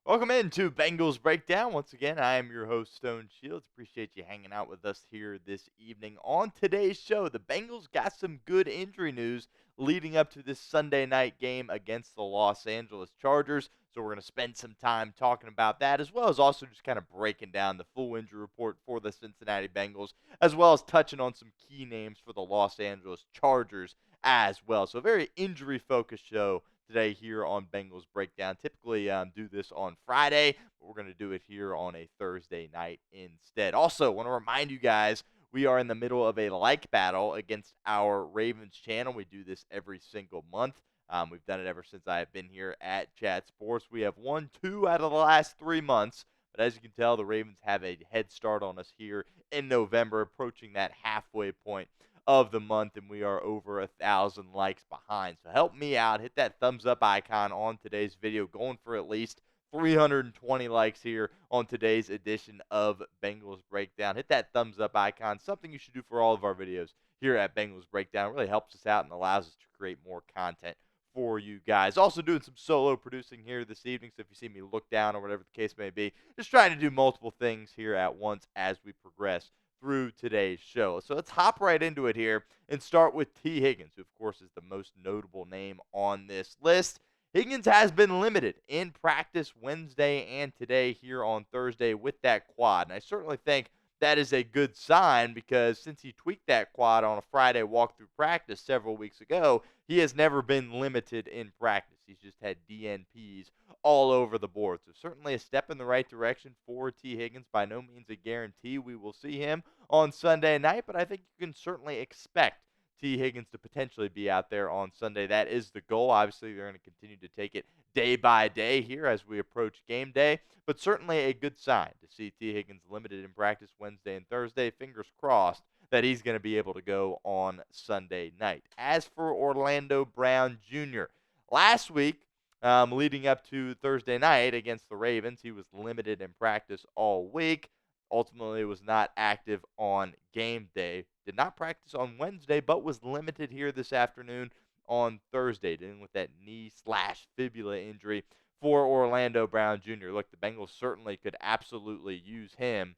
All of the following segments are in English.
Welcome into Bengals Breakdown. Once again, I am your host, Stone Shields. Appreciate you hanging out with us here this evening. On today's show, the Bengals got some good injury news leading up to this Sunday night game against the Los Angeles Chargers. So we're going to spend some time talking about that, as well as also just kind of breaking down the full injury report for the Cincinnati Bengals, as well as touching on some key names for the Los Angeles Chargers as well. So a very injury-focused show today here on Bengals Breakdown. Typically do this on Friday, but we're going to do it here on a Thursday night instead. Also, want to remind you guys, we are in the middle of a like battle against our Ravens channel. We do this every single month. We've done it ever since I have been here at Chat Sports. We have won 2 out of the last 3 months. But as you can tell, the Ravens have a head start on us here in November, approaching that halfway point of the month, and we are over 1,000 likes behind. So help me out. Hit that thumbs up icon on today's video. Going for at least 320 likes here on today's edition of Bengals Breakdown. Hit that thumbs up icon. Something you should do for all of our videos here at Bengals Breakdown. It really helps us out and allows us to create more content for you guys. Also doing some solo producing here this evening, so if you see me look down or whatever the case may be, just trying to do multiple things here at once as we progress through today's show. So let's hop right into it here and start with T. Higgins, who of course is the most notable name on this list. Higgins has been limited in practice Wednesday and today here on Thursday with that quad. And I certainly think that is a good sign because since he tweaked that quad on a Friday walkthrough practice several weeks ago, he has never been limited in practice. He's just had DNPs all over the board. So certainly a step in the right direction for T. Higgins. By no means a guarantee we will see him on Sunday night, but I think you can certainly expect T. Higgins to potentially be out there on Sunday. That is the goal. Obviously, they're going to continue to take it day by day here as we approach game day, but certainly a good sign to see T. Higgins limited in practice Wednesday and Thursday. Fingers crossed that he's going to be able to go on Sunday night. As for Orlando Brown Jr., last week, leading up to Thursday night against the Ravens, he was limited in practice all week. Ultimately, was not active on game day. Did not practice on Wednesday, but was limited here this afternoon on Thursday, dealing with that knee/fibula injury for Orlando Brown Jr. Look, the Bengals certainly could absolutely use him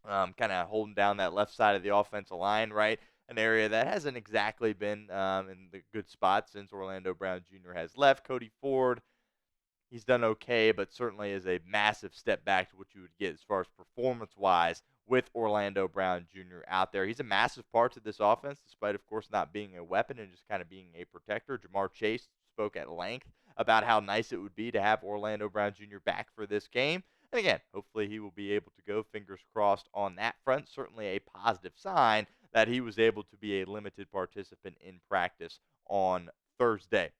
kind of holding down that left side of the offensive line, right? An area that hasn't exactly been in the good spot since Orlando Brown Jr. has left. Cody Ford, he's done okay, but certainly is a massive step back to what you would get as far as performance-wise with Orlando Brown Jr. out there. He's a massive part to this offense, despite, of course, not being a weapon and just kind of being a protector. Jamar Chase spoke at length about how nice it would be to have Orlando Brown Jr. back for this game. And again, hopefully he will be able to go, fingers crossed, on that front. Certainly a positive sign that he was able to be a limited participant in practice on Thursday.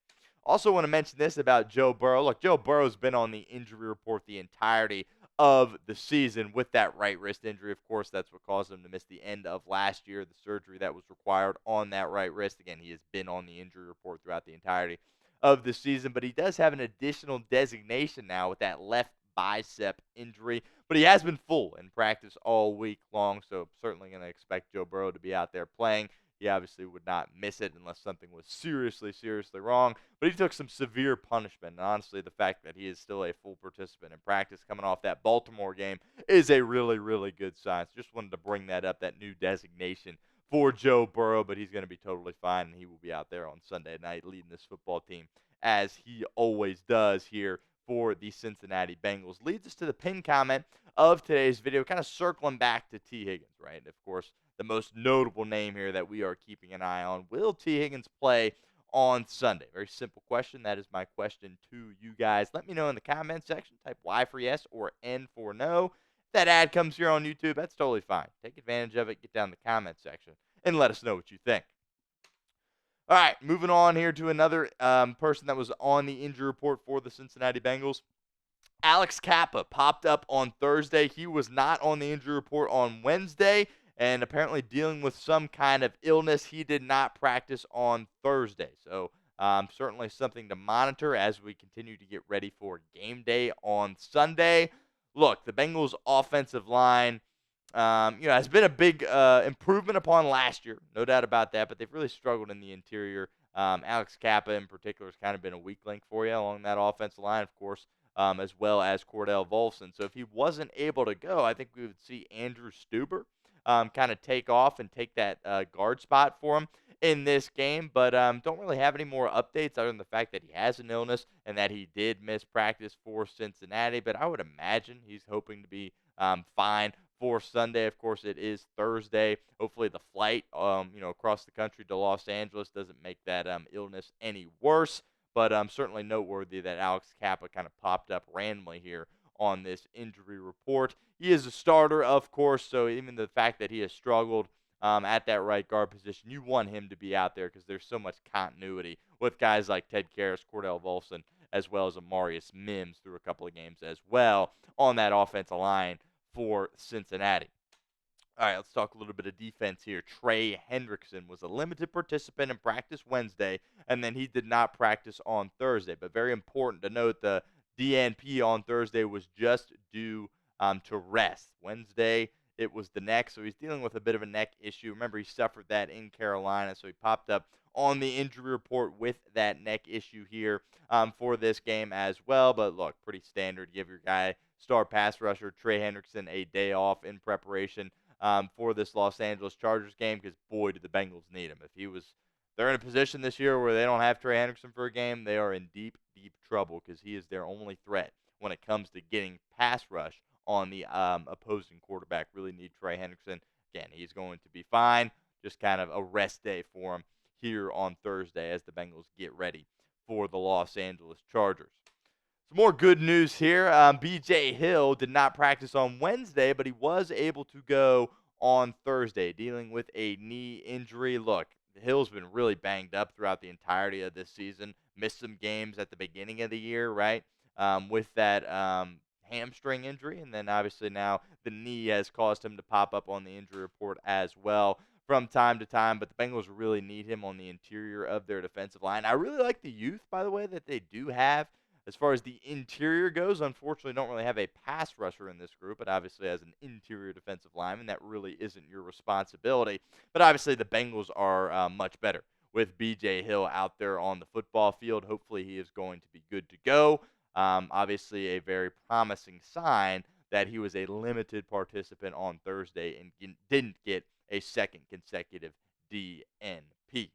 Also want to mention this about Joe Burrow. Look, Joe Burrow's been on the injury report the entirety of the season with that right wrist injury. Of course, that's what caused him to miss the end of last year, the surgery that was required on that right wrist. Again, he has been on the injury report throughout the entirety of the season, but he does have an additional designation now with that left bicep injury. But he has been full in practice all week long, so certainly going to expect Joe Burrow to be out there playing. He obviously would not miss it unless something was seriously, seriously wrong. But he took some severe punishment. And honestly, the fact that he is still a full participant in practice coming off that Baltimore game is a really, really good sign. So just wanted to bring that up, that new designation for Joe Burrow. But he's going to be totally fine, and he will be out there on Sunday night leading this football team as he always does here for the Cincinnati Bengals. Leads us to the pin comment of today's video, kind of circling back to T. Higgins, right? And of course, the most notable name here that we are keeping an eye on. Will T. Higgins play on Sunday? Very simple question. That is my question to you guys. Let me know in the comment section. Type Y for yes or N for no. If that ad comes here on YouTube, that's totally fine. Take advantage of it. Get down in the comment section and let us know what you think. All right, moving on here to another person that was on the injury report for the Cincinnati Bengals. Alex Cappa popped up on Thursday. He was not on the injury report on Wednesday and apparently dealing with some kind of illness. He did not practice on Thursday. So certainly something to monitor as we continue to get ready for game day on Sunday. Look, the Bengals offensive line has been a big improvement upon last year, no doubt about that, but they've really struggled in the interior. Alex Cappa in particular has kind of been a weak link for you along that offensive line. Of course, as well as Cordell Volson. So if he wasn't able to go, I think we would see Andrew Stuber kind of take off and take that guard spot for him in this game, but don't really have any more updates other than the fact that he has an illness and that he did miss practice for Cincinnati. But I would imagine he's hoping to be fine for Sunday. Of course, it is Thursday. Hopefully, the flight, across the country to Los Angeles doesn't make that illness any worse. But certainly noteworthy that Alex Cappa kind of popped up randomly here on this injury report. He is a starter, of course, so even the fact that he has struggled at that right guard position, you want him to be out there because there's so much continuity with guys like Ted Karras, Cordell Volson, as well as Amarius Mims through a couple of games as well on that offensive line for Cincinnati. All right, let's talk a little bit of defense here. Trey Hendrickson was a limited participant in practice Wednesday, and then he did not practice on Thursday. But very important to note, the DNP on Thursday was just due to rest. Wednesday, it was the neck, so he's dealing with a bit of a neck issue. Remember, he suffered that in Carolina, so he popped up on the injury report with that neck issue here for this game as well. But look, pretty standard. Give your guy, star pass rusher Trey Hendrickson, a day off in preparation for this Los Angeles Chargers game, because boy, do the Bengals need him. They're in a position this year where they don't have Trey Hendrickson for a game, they are in deep, deep trouble because he is their only threat when it comes to getting pass rush on the opposing quarterback. Really need Trey Hendrickson. Again, he's going to be fine. Just kind of a rest day for him here on Thursday as the Bengals get ready for the Los Angeles Chargers. Some more good news here. B.J. Hill did not practice on Wednesday, but he was able to go on Thursday, dealing with a knee injury. Look, Hill's been really banged up throughout the entirety of this season. Missed some games at the beginning of the year, right, with that hamstring injury. And then obviously now the knee has caused him to pop up on the injury report as well from time to time. But the Bengals really need him on the interior of their defensive line. I really like the youth, by the way, that they do have. As far as the interior goes, unfortunately, don't really have a pass rusher in this group, but obviously as an interior defensive lineman, that really isn't your responsibility. But obviously the Bengals are much better with B.J. Hill out there on the football field. Hopefully he is going to be good to go. Obviously a very promising sign that he was a limited participant on Thursday and didn't get a second consecutive DNP.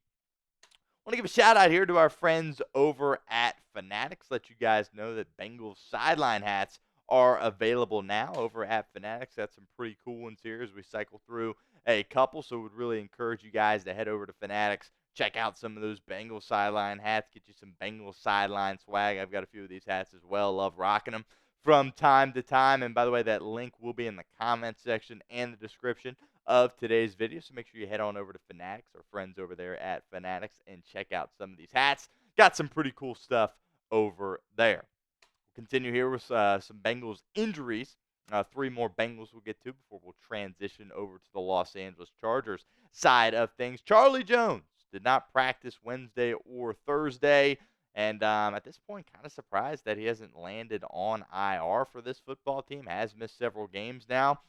I want to give a shout out here to our friends over at Fanatics. Let you guys know that Bengals sideline hats are available now over at Fanatics. Got some pretty cool ones here as we cycle through a couple. So would really encourage you guys to head over to Fanatics. Check out some of those Bengals sideline hats. Get you some Bengals sideline swag. I've got a few of these hats as well. Love rocking them from time to time. And by the way, that link will be in the comment section and the description of today's video. So make sure you head on over to Fanatics, our friends over there at Fanatics, and check out some of these hats. Got some pretty cool stuff over there. We'll continue here with some Bengals injuries. 3 more Bengals we'll get to before we'll transition over to the Los Angeles Chargers side of things. Charlie Jones did not practice Wednesday or Thursday. And at this point, kind of surprised that he hasn't landed on IR for this football team. Has missed several games now.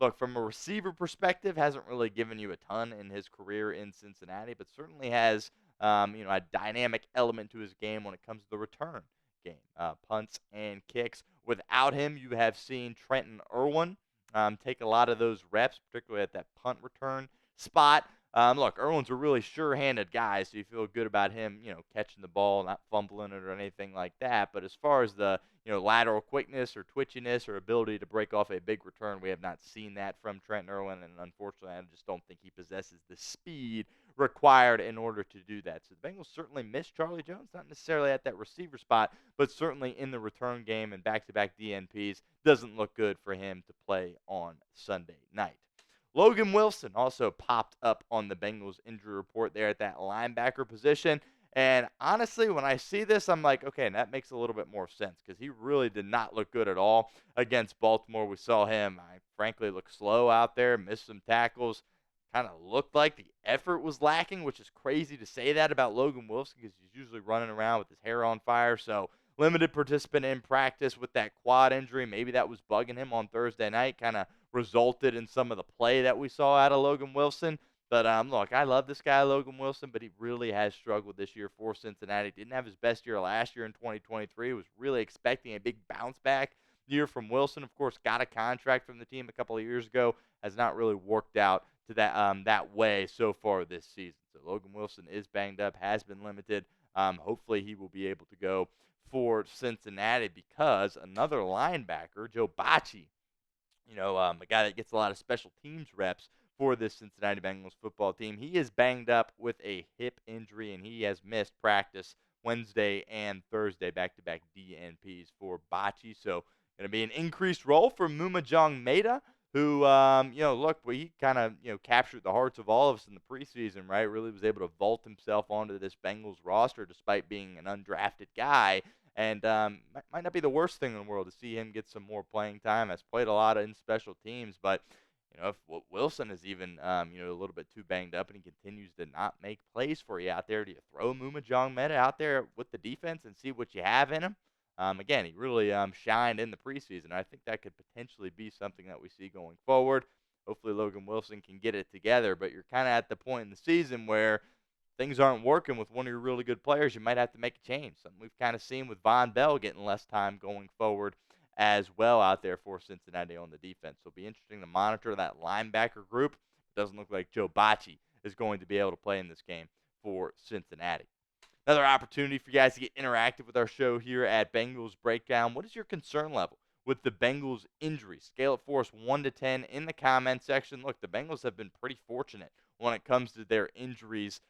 Look, from a receiver perspective, hasn't really given you a ton in his career in Cincinnati, but certainly has a dynamic element to his game when it comes to the return game, punts and kicks. Without him, you have seen Trenton Irwin take a lot of those reps, particularly at that punt return spot. Look, Irwin's a really sure-handed guy, so you feel good about him, catching the ball, not fumbling it or anything like that. But as far as the, lateral quickness or twitchiness or ability to break off a big return, we have not seen that from Trent Irwin, and unfortunately, I just don't think he possesses the speed required in order to do that. So the Bengals certainly miss Charlie Jones, not necessarily at that receiver spot, but certainly in the return game and back-to-back DNPs. Doesn't look good for him to play on Sunday night. Logan Wilson also popped up on the Bengals injury report there at that linebacker position. And honestly, when I see this, I'm like, okay, and that makes a little bit more sense because he really did not look good at all against Baltimore. We saw him, frankly, look slow out there, missed some tackles, kind of looked like the effort was lacking, which is crazy to say that about Logan Wilson because he's usually running around with his hair on fire. So limited participant in practice with that quad injury. Maybe that was bugging him on Thursday night, kind of resulted in some of the play that we saw out of Logan Wilson. But look, I love this guy, Logan Wilson, but he really has struggled this year for Cincinnati. Didn't have his best year last year in 2023. Was really expecting a big bounce back year from Wilson. Of course, got a contract from the team a couple of years ago. Has not really worked out to that way so far this season. So Logan Wilson is banged up, has been limited. Hopefully, he will be able to go for Cincinnati because another linebacker, Joe Bacci, a guy that gets a lot of special teams reps for this Cincinnati Bengals football team. He is banged up with a hip injury, and he has missed practice Wednesday and Thursday, back-to-back DNPs for Bacci. So going to be an increased role for Mumajong Meta, who, look, he kind of, captured the hearts of all of us in the preseason, right? Really was able to vault himself onto this Bengals roster despite being an undrafted guy. And might not be the worst thing in the world to see him get some more playing time. Has played a lot in special teams, but if Wilson is even a little bit too banged up and he continues to not make plays for you out there, do you throw Mumajong Meta out there with the defense and see what you have in him? Again, he really shined in the preseason. I think that could potentially be something that we see going forward. Hopefully, Logan Wilson can get it together, but you're kind of at the point in the season where things aren't working with one of your really good players, you might have to make a change. Something we've kind of seen with Von Bell getting less time going forward as well out there for Cincinnati on the defense. So it'll be interesting to monitor that linebacker group. It doesn't look like Joe Bacci is going to be able to play in this game for Cincinnati. Another opportunity for you guys to get interactive with our show here at Bengals Breakdown. What is your concern level with the Bengals injuries? Scale it for us 1 to 10 in the comment section. Look, the Bengals have been pretty fortunate when it comes to their injuries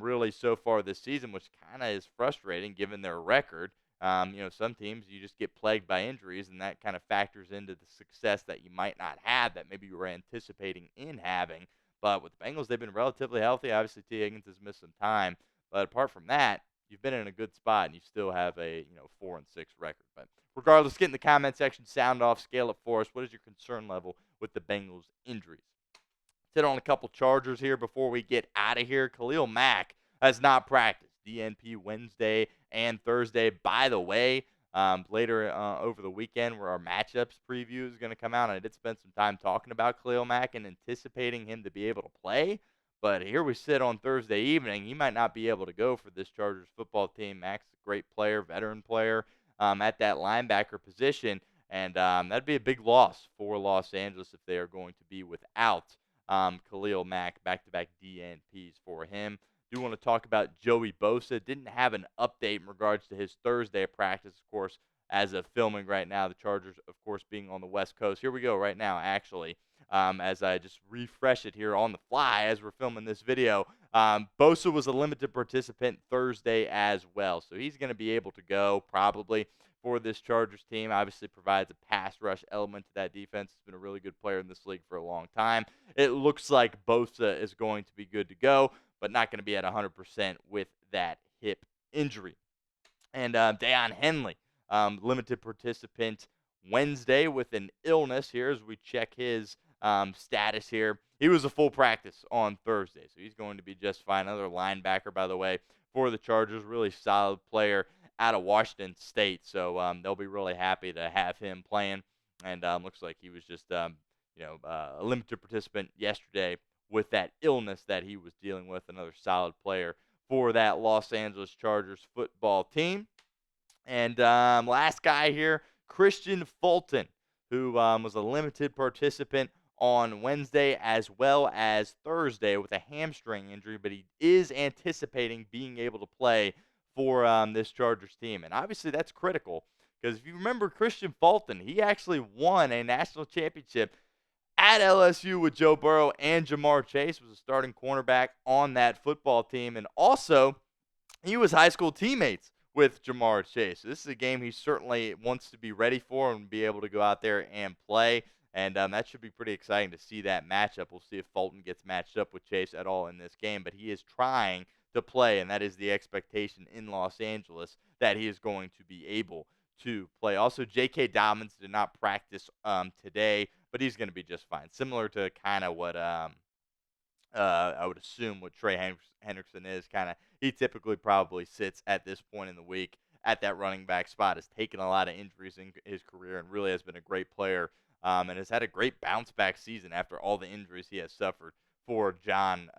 really so far this season, which kind of is frustrating given their record. Some teams you just get plagued by injuries, and that kind of factors into the success that you might not have that maybe you were anticipating in having. But with the Bengals, they've been relatively healthy. Obviously, T. Higgins has missed some time. But apart from that, you've been in a good spot, and you still have a 4-6 record. But regardless, get in the comment section, sound off, scale it for us. What is your concern level with the Bengals injuries? Let's hit on a couple Chargers here before we get out of here. Khalil Mack has not practiced. DNP Wednesday and Thursday. By the way, later over the weekend where our matchups preview is going to come out, and I did spend some time talking about Khalil Mack and anticipating him to be able to play. But here we sit on Thursday evening. He might not be able to go for this Chargers football team. Mack's a great player, veteran player at that linebacker position. And that'd be a big loss for Los Angeles if they are going to be without Khalil Mack, back-to-back DNPs for him. Do want to talk about Joey Bosa. Didn't have an update in regards to his Thursday practice, of course, as of filming right now. The Chargers, of course, being on the West Coast. Here we go right now, actually, as I just refresh it here on the fly as we're filming this video. Bosa was a limited participant Thursday as well, so he's going to be able to go probably for this Chargers team. Obviously provides a pass rush element to that defense. He's been a really good player in this league for a long time. It looks like Bosa is going to be good to go, but not going to be at 100% with that hip injury. And Deion Henley, limited participant Wednesday with an illness here as we check his status here. He was a full practice on Thursday, so he's going to be just fine. Another linebacker, by the way, for the Chargers. Really solid player out of Washington State, so they'll be really happy to have him playing. And looks like he was just, a limited participant yesterday with that illness that he was dealing with. Another solid player for that Los Angeles Chargers football team. And last guy here, Christian Fulton, who was a limited participant on Wednesday as well as Thursday with a hamstring injury, but he is anticipating being able to play for this Chargers team. And obviously that's critical because if you remember Christian Fulton, he actually won a national championship at LSU with Joe Burrow, and Jamar Chase was a starting cornerback on that football team. And also, he was high school teammates with Jamar Chase. So this is a game he certainly wants to be ready for and be able to go out there and play. And that should be pretty exciting to see that matchup. We'll see if Fulton gets matched up with Chase at all in this game. But he is trying to play, and that is the expectation in Los Angeles, that he is going to be able to play. Also, J.K. Dobbins did not practice today, but he's going to be just fine. Similar to kind of what I would assume what Trey Hendrickson is. He typically probably sits at this point in the week at that running back spot. Has taken a lot of injuries in his career and really has been a great player and has had a great bounce back season after all the injuries he has suffered for Jim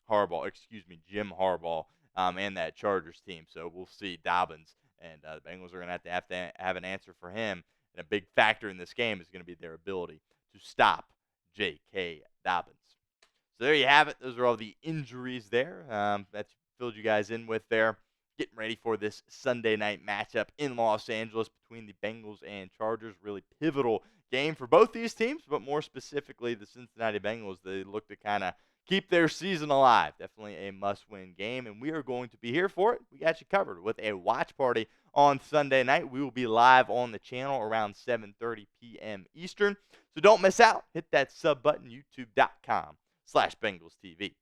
Harbaugh, and that Chargers team. So we'll see Dobbins, and the Bengals are going to have an answer for him. And a big factor in this game is going to be their ability to stop J.K. Dobbins. So there you have it. Those are all the injuries there. That's filled you guys in with there. Getting ready for this Sunday night matchup in Los Angeles between the Bengals and Chargers. Really pivotal game for both these teams, but more specifically the Cincinnati Bengals. They look to kind of keep their season alive. Definitely a must-win game, and we are going to be here for it. We got you covered with a watch party on Sunday night. We will be live on the channel around 7:30 p.m. Eastern. So don't miss out. Hit that sub button, youtube.com/Bengals TV.